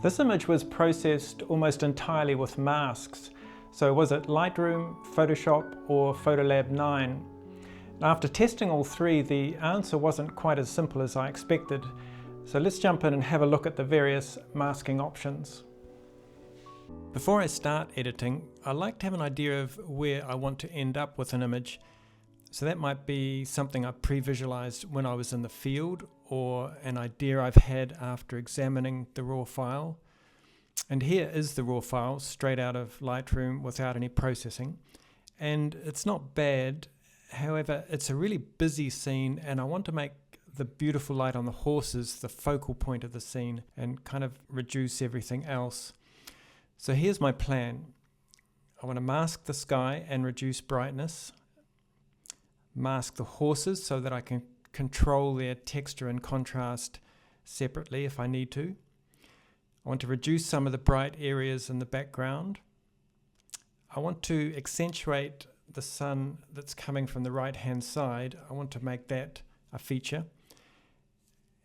This image was processed almost entirely with masks. So was it Lightroom, Photoshop or PhotoLab 9? After testing all three, the answer wasn't quite as simple as I expected. So let's jump in and have a look at the various masking options. Before I start editing, I like to have an idea of where I want to end up with an image. So that might be something I pre-visualized when I was in the field, or an idea I've had after examining the raw file. And here is the raw file straight out of Lightroom without any processing. And it's not bad, however, it's a really busy scene and I want to make the beautiful light on the horses the focal point of the scene and kind of reduce everything else. So here's my plan. I want to mask the sky and reduce brightness. Mask the horses so that I can control their texture and contrast separately if I need to. I want to reduce some of the bright areas in the background. I want to accentuate the sun that's coming from the right hand side. I want to make that a feature.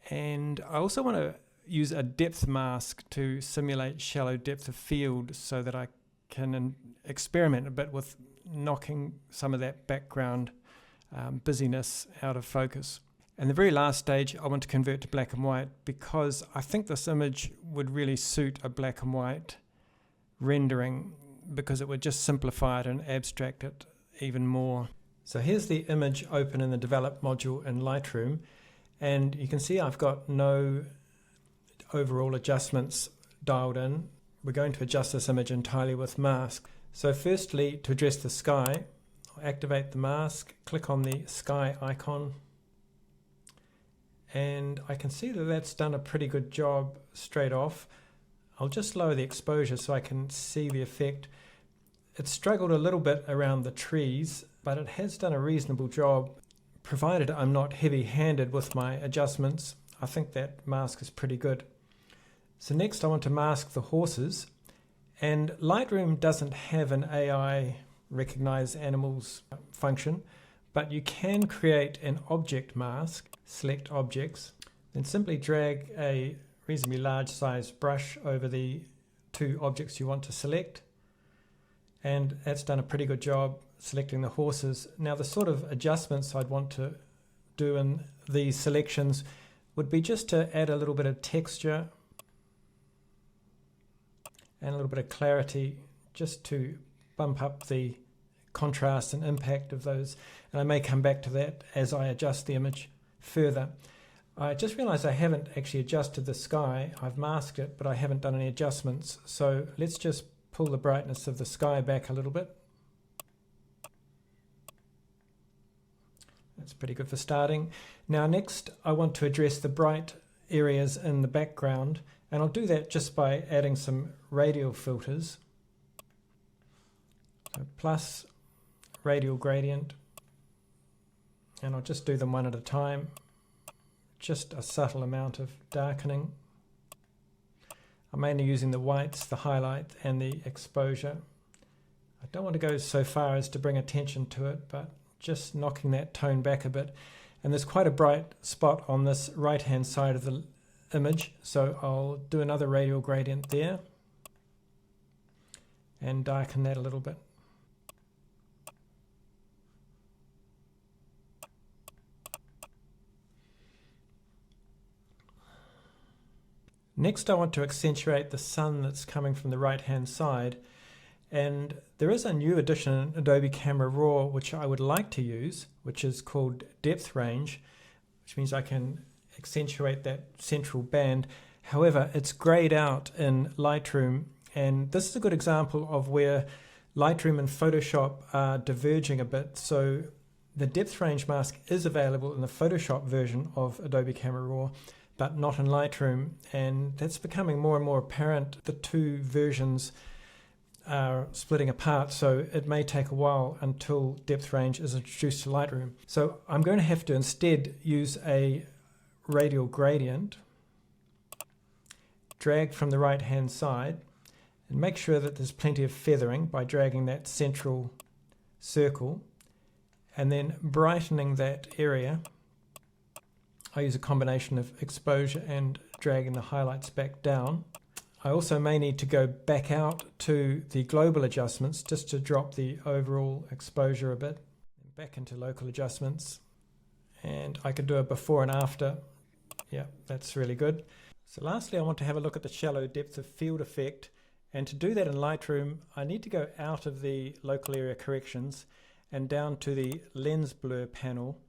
And I also want to use a depth mask to simulate shallow depth of field so that I can experiment a bit with knocking some of that background busyness out of focus. And the very last stage, I want to convert to black and white because I think this image would really suit a black and white rendering because it would just simplify it and abstract it even more. So here's the image open in the Develop module in Lightroom, and you can see I've got no overall adjustments dialed in. We're going to adjust this image entirely with mask. So firstly, to address the sky, I'll activate the mask, click on the sky icon, and I can see that that's done a pretty good job straight off. I'll just lower the exposure so I can see the effect. It's struggled a little bit around the trees, but it has done a reasonable job. Provided I'm not heavy-handed with my adjustments, I think that mask is pretty good. So next I want to mask the horses, and Lightroom doesn't have an AI recognize animals function, but you can create an object mask. Select objects, then simply drag a reasonably large size brush over the two objects you want to select, and that's done a pretty good job selecting the horses. Now the sort of adjustments I'd want to do in these selections would be just to add a little bit of texture and a little bit of clarity just to bump up the contrast and impact of those, and I may come back to that as I adjust the image further. I just realized I haven't actually adjusted the sky. I've masked it, but I haven't done any adjustments, so let's just pull the brightness of the sky back a little bit. That's pretty good for starting. Now next I want to address the bright areas in the background, and I'll do that just by adding some radial filters. So plus radial gradient, and I'll just do them one at a time. Just a subtle amount of darkening. I'm mainly using the whites, the highlight and the exposure. I don't want to go so far as to bring attention to it, but just knocking that tone back a bit. And there's quite a bright spot on this right hand side of the image, so I'll do another radial gradient there and darken that a little bit. Next I want to accentuate the sun that's coming from the right hand side, and there is a new addition in Adobe Camera Raw which I would like to use, which is called depth range, which means I can accentuate that central band. However, it's grayed out in Lightroom, and this is a good example of where Lightroom and Photoshop are diverging a bit. So the depth range mask is available in the Photoshop version of Adobe Camera Raw, but not in Lightroom, and that's becoming more and more apparent. The two versions are splitting apart, so it may take a while until depth range is introduced to Lightroom. So I'm going to have to instead use a radial gradient, drag from the right hand side, and make sure that there's plenty of feathering by dragging that central circle, and then brightening that area. I use a combination of exposure and dragging the highlights back down. I also may need to go back out to the global adjustments just to drop the overall exposure a bit. Back into local adjustments, and I could do a before and after. Yeah, that's really good. So lastly, I want to have a look at the shallow depth of field effect, and to do that in Lightroom I need to go out of the local area corrections and down to the lens blur panel,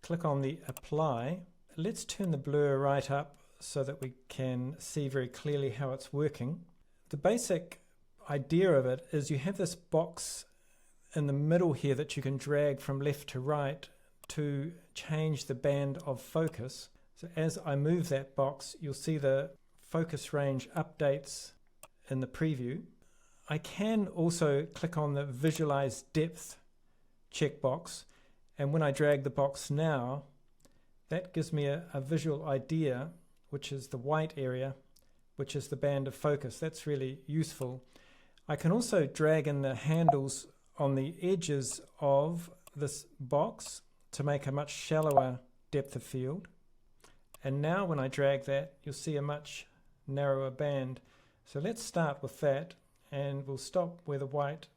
click on the apply. Let's turn the blur right up so that we can see very clearly how it's working. The basic idea of it is you have this box in the middle here that you can drag from left to right to change the band of focus. So as I move that box, you'll see the focus range updates in the preview. I can also click on the Visualize Depth checkbox, and when I drag the box now, that gives me a visual idea, which is the white area, which is the band of focus. That's really useful. I can also drag in the handles on the edges of this box to make a much shallower depth of field. And now when I drag that, you'll see a much narrower band. So let's start with that, and we'll stop where the white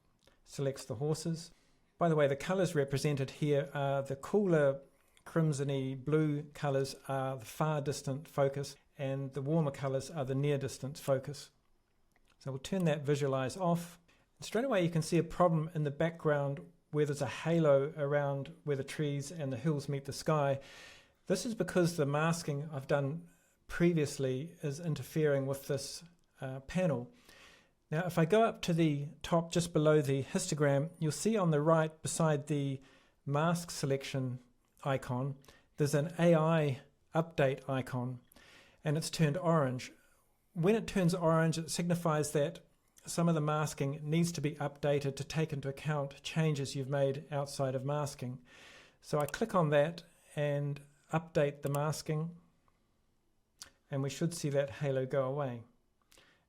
selects the horses. By the way, the colors represented here are the cooler crimsony blue colors are the far distant focus, and the warmer colors are the near distance focus. So we'll turn that visualize off. Straight away you can see a problem in the background where there's a halo around where the trees and the hills meet the sky. This is because the masking I've done previously is interfering with this panel. Now if I go up to the top just below the histogram, you'll see on the right beside the mask selection icon there's an AI update icon, and it's turned orange. When it turns orange, it signifies that some of the masking needs to be updated to take into account changes you've made outside of masking. So I click on that and update the masking, and we should see that halo go away,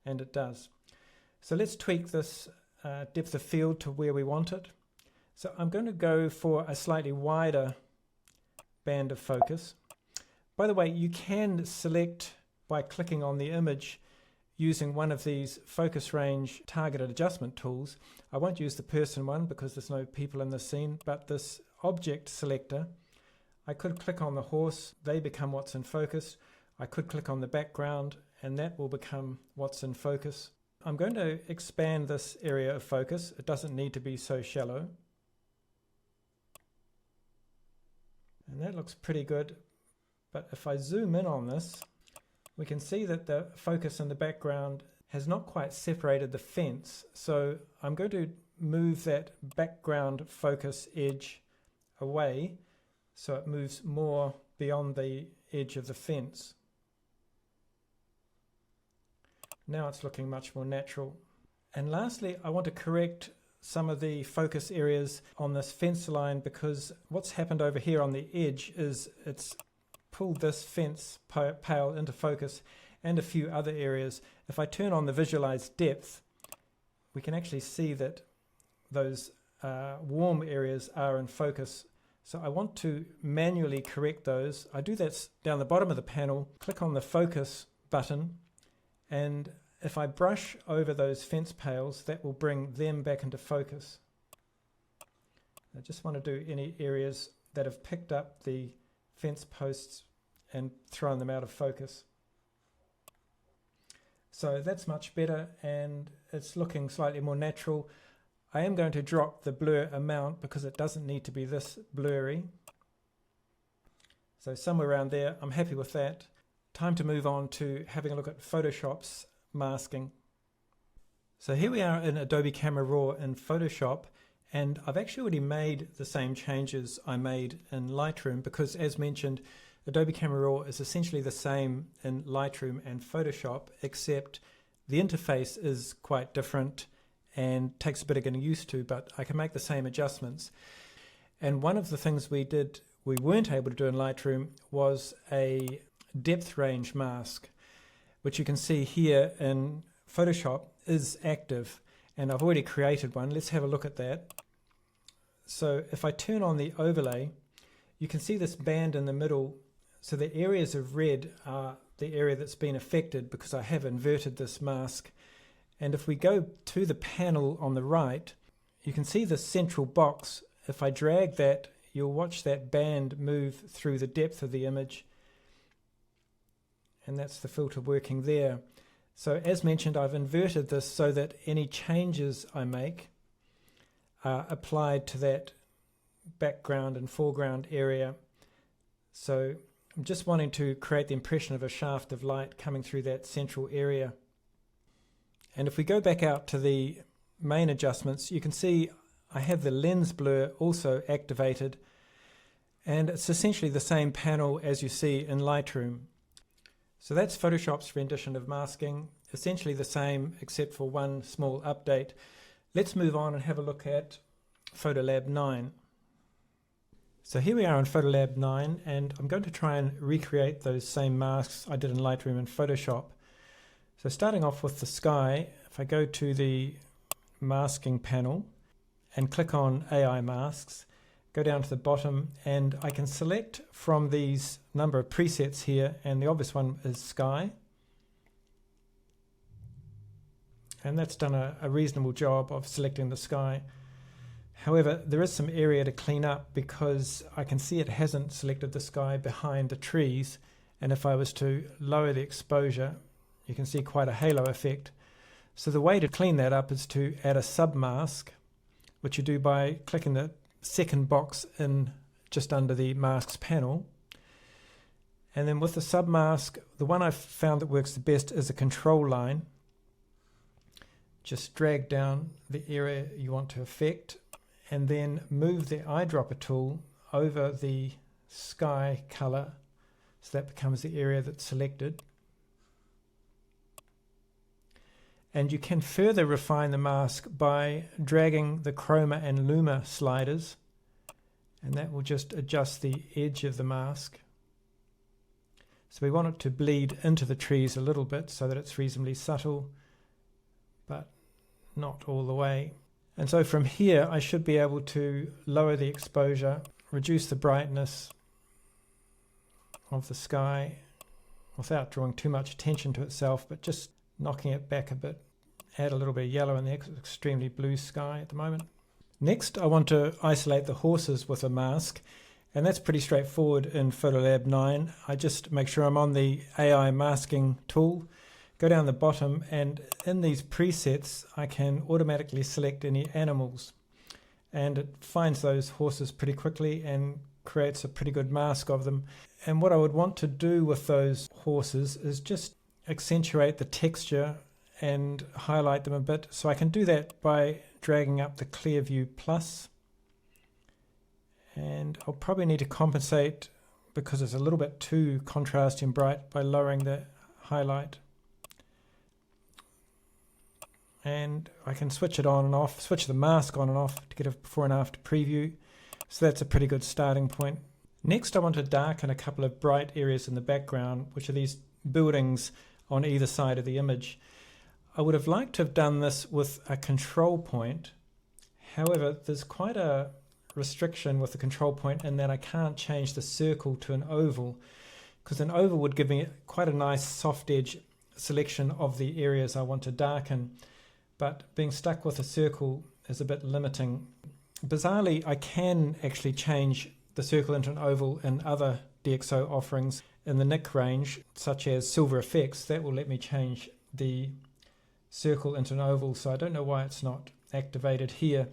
and it does. So let's tweak this depth of field to where we want it. So I'm going to go for a slightly wider band of focus. By the way, you can select by clicking on the image using one of these focus range targeted adjustment tools. I won't use the person one because there's no people in the scene, but this object selector, I could click on the horse, they become what's in focus. I could click on the background and that will become what's in focus. I'm going to expand this area of focus. It doesn't need to be so shallow. And that looks pretty good. But if I zoom in on this, we can see that the focus in the background has not quite separated the fence. So I'm going to move that background focus edge away so it moves more beyond the edge of the fence. Now it's looking much more natural. And lastly, I want to correct some of the focus areas on this fence line, because what's happened over here on the edge is it's pulled this fence pale into focus and a few other areas. If I turn on the visualize depth, we can actually see that those warm areas are in focus. So I want to manually correct those. I do that down the bottom of the panel, click on the focus button, and if I brush over those fence pales, that will bring them back into focus. I just want to do any areas that have picked up the fence posts and thrown them out of focus. So that's much better, and it's looking slightly more natural. I am going to drop the blur amount because it doesn't need to be this blurry. So somewhere around there, I'm happy with that. Time to move on to having a look at Photoshop's masking. So here we are in Adobe Camera Raw in Photoshop, and I've actually already made the same changes I made in Lightroom, because as mentioned, Adobe Camera Raw is essentially the same in Lightroom and Photoshop, except the interface is quite different and takes a bit of getting used to, but I can make the same adjustments. And one of the things we weren't able to do in Lightroom was a depth range mask, which you can see here in Photoshop is active, and I've already created one. Let's have a look at that. So if I turn on the overlay, you can see this band in the middle So the areas of red are the area that's been affected because I have inverted this mask. And if we go to the panel on the right, you can see the central box. If I drag that, you'll watch that band move through the depth of the image. And that's the filter working there. So as mentioned, I've inverted this so that any changes I make are applied to that background and foreground area. So I'm just wanting to create the impression of a shaft of light coming through that central area. And if we go back out to the main adjustments, you can see I have the lens blur also activated, and it's essentially the same panel as you see in Lightroom. So that's Photoshop's rendition of masking, essentially the same except for one small update. Let's move on and have a look at PhotoLab 9. So here we are in PhotoLab 9, and I'm going to try and recreate those same masks I did in Lightroom and Photoshop. So starting off with the sky, if I go to the masking panel and click on AI masks, go down to the bottom, and I can select from these number of presets here, and the obvious one is sky. And that's done a reasonable job of selecting the sky. However, there is some area to clean up because I can see it hasn't selected the sky behind the trees, and if I was to lower the exposure, you can see quite a halo effect. So the way to clean that up is to add a submask, which you do by clicking the second box in just under the masks panel. And then with the submask, the one I've found that works the best is a control line. Just drag down the area you want to affect, and then move the eyedropper tool over the sky color so that becomes the area that's selected. And you can further refine the mask by dragging the Chroma and Luma sliders, and that will just adjust the edge of the mask. So we want it to bleed into the trees a little bit so that it's reasonably subtle, but not all the way. And so from here I should be able to lower the exposure, reduce the brightness of the sky without drawing too much attention to itself, but just knocking it back a bit. Add a little bit of yellow in there because it's extremely blue sky at the moment. Next I want to isolate the horses with a mask, and that's pretty straightforward in PhotoLab 9. I just make sure I'm on the AI masking tool, go down the bottom, and in these presets I can automatically select any animals, and it finds those horses pretty quickly and creates a pretty good mask of them. And what I would want to do with those horses is just accentuate the texture and highlight them a bit. So I can do that by dragging up the Clear View Plus, and I'll probably need to compensate because it's a little bit too contrasty and bright by lowering the highlight. And I can switch it on and off, switch the mask on and off to get a before and after preview. So that's a pretty good starting point. Next I want to darken a couple of bright areas in the background, which are these buildings on either side of the image. I would have liked to have done this with a control point. However, there's quite a restriction with the control point in that I can't change the circle to an oval, because an oval would give me quite a nice soft edge selection of the areas I want to darken, but being stuck with a circle is a bit limiting. Bizarrely, I can actually change the circle into an oval in other DxO offerings in the NIC range, such as Silver Effects. That will let me change the circle into an oval, so I don't know why it's not activated here.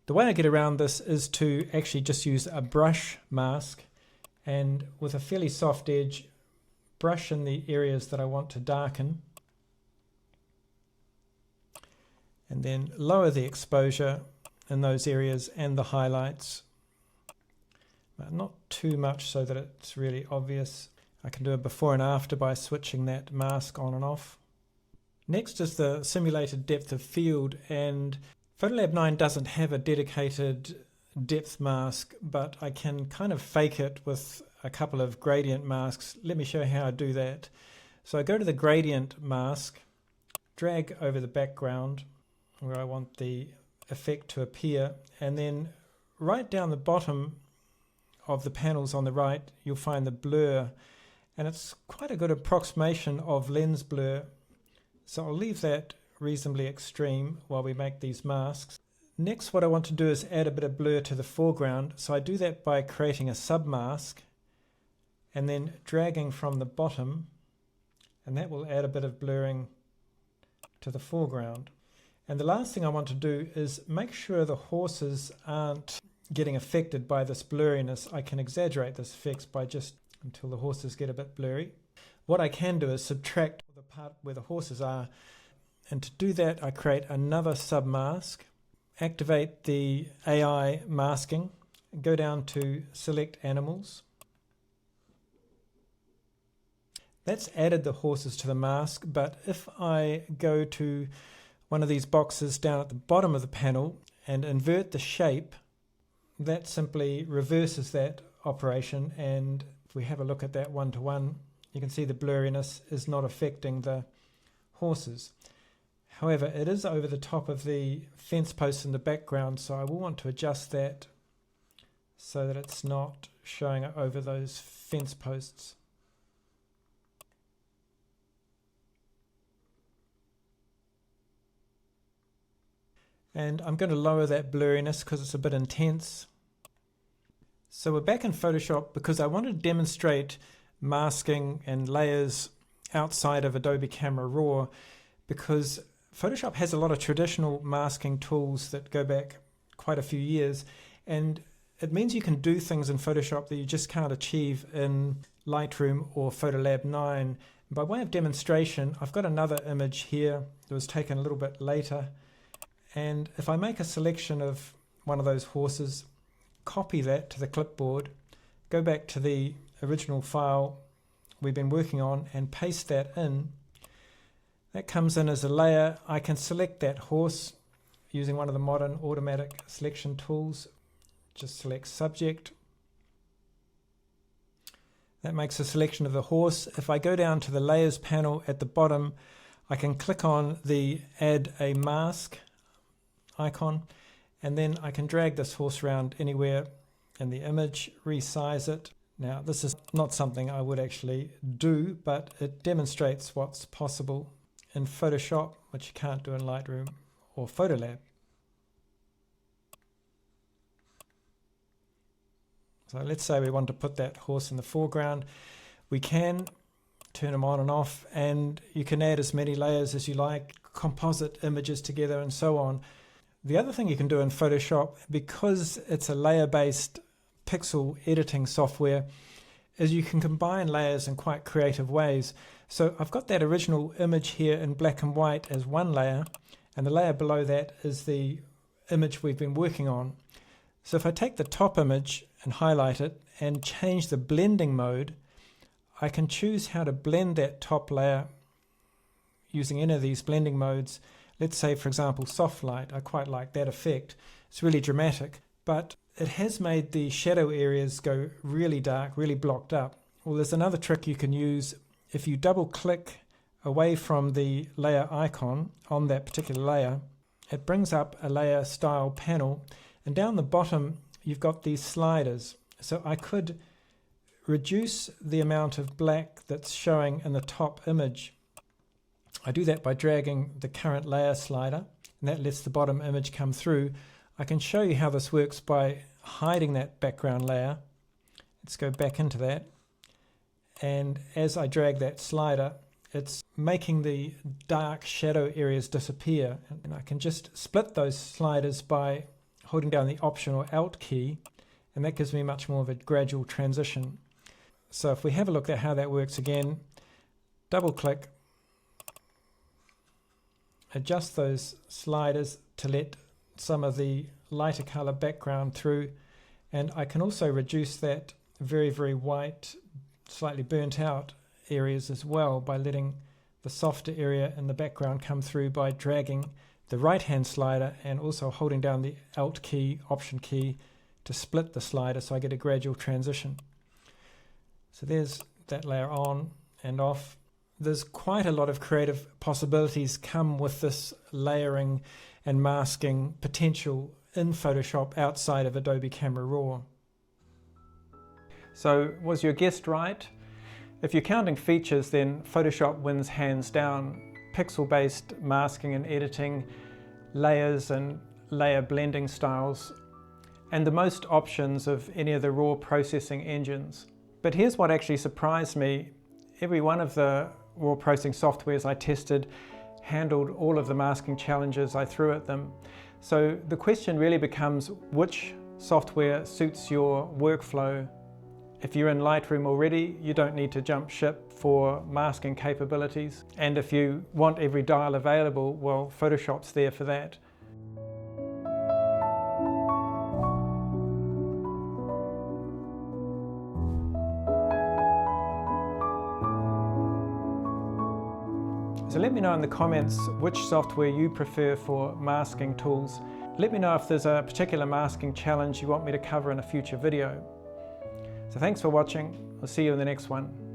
The way I get around this is to actually just use a brush mask, and with a fairly soft edge, brush in the areas that I want to darken, and then lower the exposure in those areas and the highlights, but not too much so that it's really obvious. I can do a before and after by switching that mask on and off. Next is the simulated depth of field, and PhotoLab 9 doesn't have a dedicated depth mask, but I can kind of fake it with a couple of gradient masks. Let me show you how I do that. So I go to the gradient mask, drag over the background where I want the effect to appear, and then right down the bottom of the panels on the right, you'll find the blur, and it's quite a good approximation of lens blur. So I'll leave that reasonably extreme while we make these masks. Next, what I want to do is add a bit of blur to the foreground. So I do that by creating a submask and then dragging from the bottom, and that will add a bit of blurring to the foreground. And the last thing I want to do is make sure the horses aren't getting affected by this blurriness. I can exaggerate this effect by just until the horses get a bit blurry. What I can do is subtract the part where the horses are, and to do that I create another submask, activate the AI masking, go down to select animals. That's added the horses to the mask, but if I go to one of these boxes down at the bottom of the panel and invert the shape, that simply reverses that operation, and if we have a look at that one-to-one, you can see the blurriness is not affecting the horses. However, it is over the top of the fence posts in the background, so I will want to adjust that so that it's not showing over those fence posts. And I'm going to lower that blurriness because it's a bit intense. So we're back in Photoshop because I want to demonstrate masking and layers outside of Adobe Camera Raw, because Photoshop has a lot of traditional masking tools that go back quite a few years, and it means you can do things in Photoshop that you just can't achieve in Lightroom or PhotoLab 9. By way of demonstration, I've got another image here that was taken a little bit later. And if I make a selection of one of those horses, copy that to the clipboard, go back to the original file we've been working on and paste that in, that comes in as a layer. I can select that horse using one of the modern automatic selection tools. Just select subject. That makes a selection of the horse. If I go down to the layers panel at the bottom, I can click on the add a mask icon, and then I can drag this horse around anywhere in the image, resize it. Now this is not something I would actually do, but it demonstrates what's possible in Photoshop, which you can't do in Lightroom or PhotoLab. So let's say we want to put that horse in the foreground. We can turn them on and off, and you can add as many layers as you like, composite images together and so on. The other thing you can do in Photoshop, because it's a layer-based pixel editing software, is you can combine layers in quite creative ways. So I've got that original image here in black and white as one layer, and the layer below that is the image we've been working on. So if I take the top image and highlight it and change the blending mode, I can choose how to blend that top layer using any of these blending modes. Let's say, for example, soft light. I quite like that effect. It's really dramatic, but it has made the shadow areas go really dark, really blocked up. Well, there's another trick you can use. If you double click away from the layer icon on that particular layer, it brings up a layer style panel, and down the bottom you've got these sliders. So I could reduce the amount of black that's showing in the top image. I do that by dragging the current layer slider, and that lets the bottom image come through. I can show you how this works by hiding that background layer. Let's go back into that, and as I drag that slider, it's making the dark shadow areas disappear, and I can just split those sliders by holding down the Option or Alt key, and that gives me much more of a gradual transition. So if we have a look at how that works again, double click, adjust those sliders to let some of the lighter color background through, and I can also reduce that very, very white, slightly burnt out areas as well by letting the softer area in the background come through by dragging the right hand slider and also holding down the Alt key, Option key to split the slider, so I get a gradual transition. So there's that layer on and off. There's quite a lot of creative possibilities come with this layering and masking potential in Photoshop outside of Adobe Camera Raw. So was your guess right? If you're counting features, then Photoshop wins hands down. Pixel-based masking and editing, layers and layer blending styles, and the most options of any of the raw processing engines. But here's what actually surprised me. Every one of the raw processing softwares I tested handled all of the masking challenges I threw at them. So the question really becomes, which software suits your workflow? If you're in Lightroom already, you don't need to jump ship for masking capabilities. And if you want every dial available, well, Photoshop's there for that. So let me know in the comments which software you prefer for masking tools. Let me know if there's a particular masking challenge you want me to cover in a future video. So thanks for watching. I'll see you in the next one.